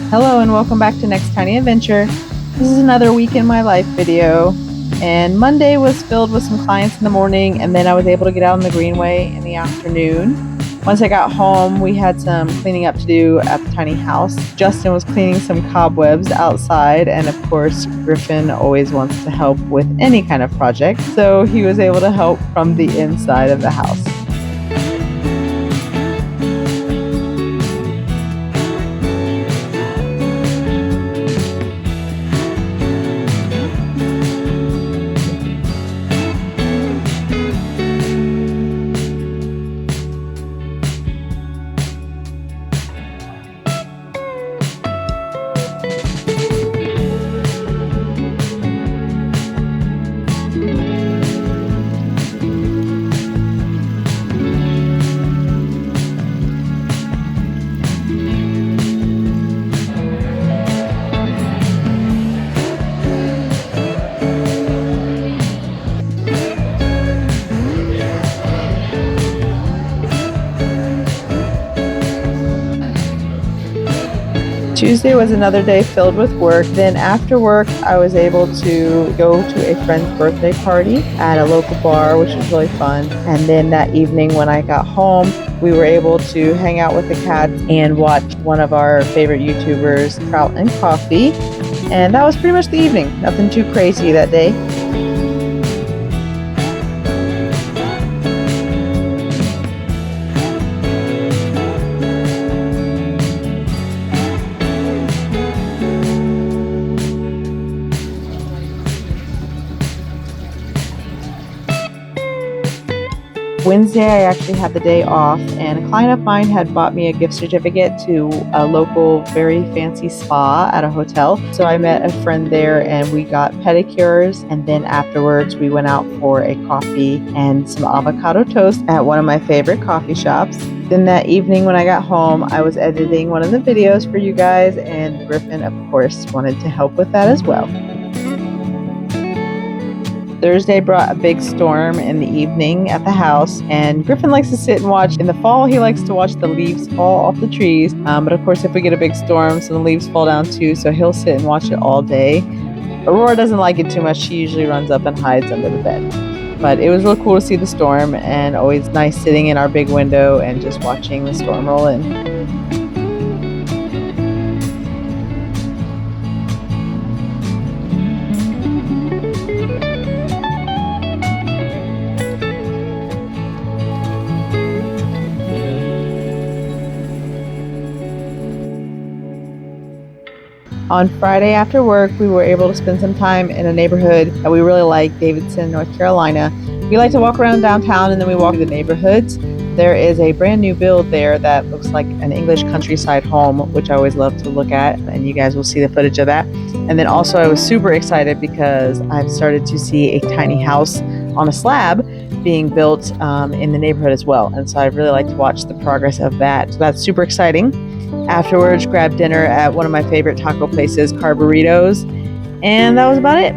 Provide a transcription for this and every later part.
Hello and welcome back to Next Tiny Adventure. This is another week in my life video, and Monday was filled with some clients in the morning, and then I was able to get out on the greenway in the afternoon. Once I got home, we had some cleaning up to do at the tiny house. Justin was cleaning some cobwebs outside, and of course Griffin always wants to help with any kind of project, so he was able to help from the inside of the house. Tuesday was another day filled with work. Then after work, I was able to go to a friend's birthday party at a local bar, which was really fun. And then that evening when I got home, we were able to hang out with the cats and watch one of our favorite YouTubers, Trout and Coffee. And that was pretty much the evening. Nothing too crazy that day. Wednesday, I actually had the day off, and a client of mine had bought me a gift certificate to a local very fancy spa at a hotel. So I met a friend there and we got pedicures, and then afterwards we went out for a coffee and some avocado toast at one of my favorite coffee shops. Then that evening when I got home, I was editing one of the videos for you guys, and Griffin, of course, wanted to help with that as well. Thursday brought a big storm in the evening at the house, and Griffin likes to sit and watch. In the fall, he likes to watch the leaves fall off the trees, but of course if we get a big storm, some leaves fall down too, so he'll sit and watch it all day. Aurora doesn't like it too much. She usually runs up and hides under the bed. But it was really cool to see the storm, and always nice sitting in our big window and just watching the storm roll in. On Friday after work, we were able to spend some time in a neighborhood that we really like, Davidson, North Carolina. We like to walk around downtown and then we walk through the neighborhoods. There is a brand new build there that looks like an English countryside home, which I always love to look at, and you guys will see the footage of that. And then also I was super excited because I've started to see a tiny house on a slab being built in the neighborhood as well. And so I really like to watch the progress of that. So that's super exciting. Afterwards, grabbed dinner at one of my favorite taco places, Carburitos, and that was about it.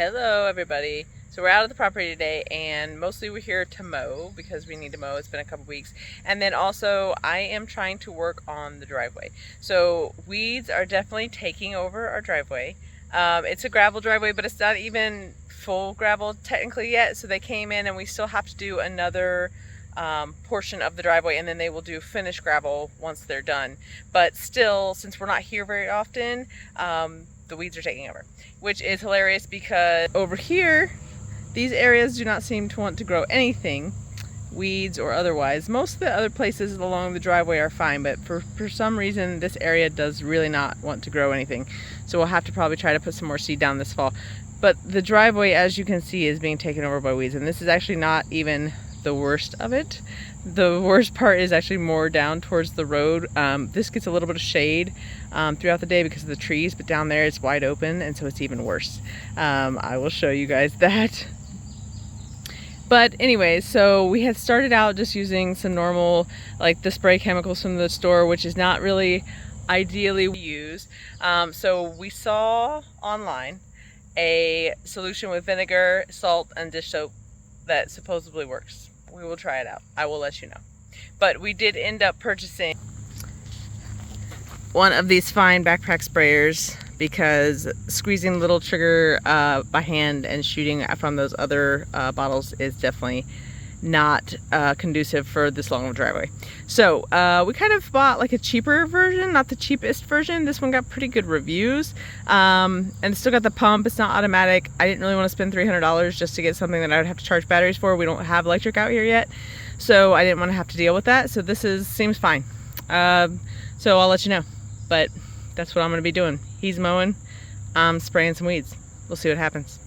Hello everybody. So we're out of the property today and mostly we're here to mow because we need to mow. It's been a couple weeks. And then also I am trying to work on the driveway. So weeds are definitely taking over our driveway. It's a gravel driveway, but it's not even full gravel technically yet. So they came in and we still have to do another portion of the driveway, and then they will do finished gravel once they're done. But still, since we're not here very often, the weeds are taking over, which is hilarious because over here, these areas do not seem to want to grow anything, weeds or otherwise. Most of the other places along the driveway are fine, but for some reason, this area does really not want to grow anything. So we'll have to probably try to put some more seed down this fall. But the driveway, as you can see, is being taken over by weeds, and this is actually not even the worst of it. The worst part is actually more down towards the road. This gets a little bit of shade throughout the day because of the trees, but down there it's wide open, and so it's even worse. I will show you guys that. But anyway, so we had started out just using some normal, like the spray chemicals from the store, which is not really ideally used. So we saw online a solution with vinegar, salt, and dish soap that supposedly works. We will try it out. I will let you know. But we did end up purchasing one of these fine backpack sprayers because squeezing little trigger by hand and shooting from those other bottles is definitely not conducive for this long of a driveway. So we kind of bought like a cheaper version, not the cheapest version. This one got pretty good reviews, and it's still got the pump. It's not automatic. I didn't really want to spend $300 just to get something that I would have to charge batteries for. We don't have electric out here yet, so I didn't want to have to deal with that. So this seems fine. So I'll let you know, but that's what I'm going to be doing. He's mowing, I'm spraying some weeds. We'll see what happens.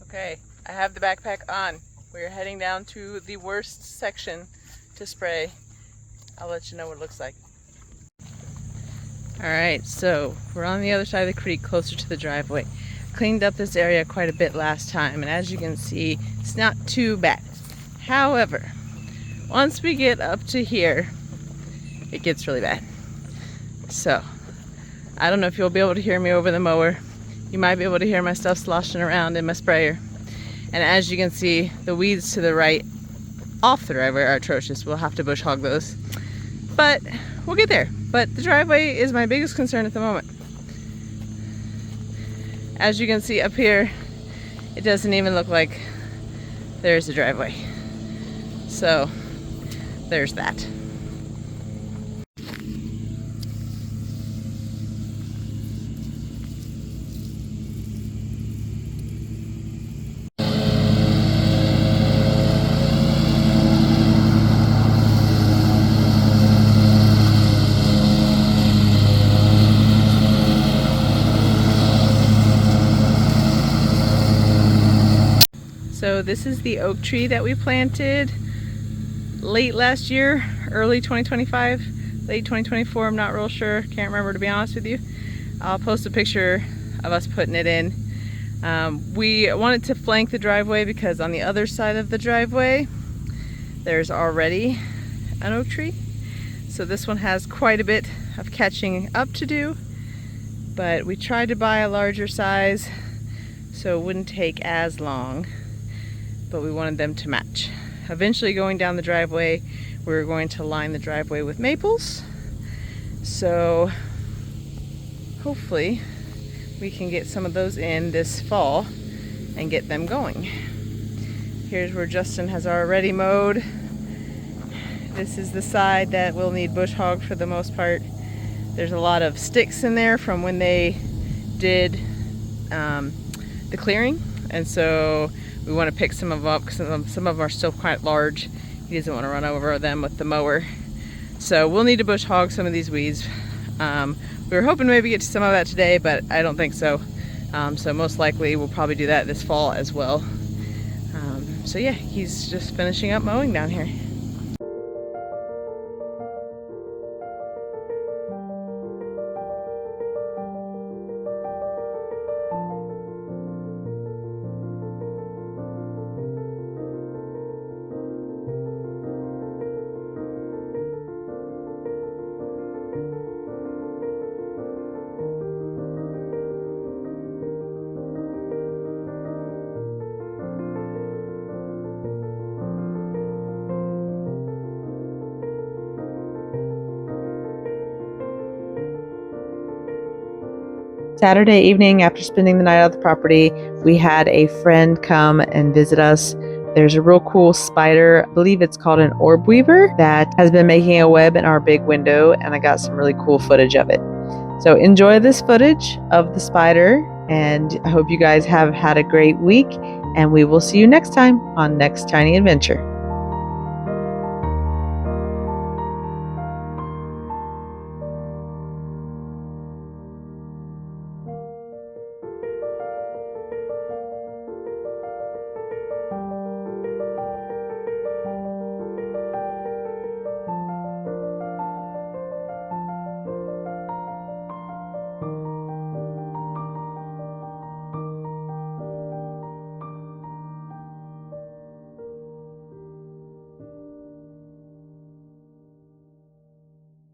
Okay, I have the backpack on. We're heading down to the worst section to spray. I'll let you know what it looks like. Alright, so we're on the other side of the creek, closer to the driveway. Cleaned up this area quite a bit last time, and as you can see, it's not too bad. However, once we get up to here, it gets really bad. So, I don't know if you'll be able to hear me over the mower. You might be able to hear my stuff sloshing around in my sprayer. And as you can see, the weeds to the right off the driveway are atrocious. We'll have to bush hog those. But we'll get there. But the driveway is my biggest concern at the moment. As you can see up here, it doesn't even look like there's a driveway. So there's that. So this is the oak tree that we planted late last year, early 2025, late 2024, I'm not real sure, can't remember to be honest with you. I'll post a picture of us putting it in. We wanted to flank the driveway because on the other side of the driveway there's already an oak tree. So this one has quite a bit of catching up to do, but we tried to buy a larger size so it wouldn't take as long. But we wanted them to match. Eventually going down the driveway, we're going to line the driveway with maples. So hopefully we can get some of those in this fall and get them going. Here's where Justin has already mowed. This is the side that will need bush hogged for the most part. There's a lot of sticks in there from when they did the clearing, and so we want to pick some of them up because some of them are still quite large. He doesn't want to run over them with the mower. So we'll need to bush hog some of these weeds. We were hoping maybe get to some of that today, but I don't think so. So most likely we'll probably do that this fall as well. So yeah, he's just finishing up mowing down here. Saturday evening, after spending the night at the property, we had a friend come and visit us. There's a real cool spider, I believe it's called an orb weaver, that has been making a web in our big window, and I got some really cool footage of it. So enjoy this footage of the spider, and I hope you guys have had a great week, and we will see you next time on Next Tiny Adventure.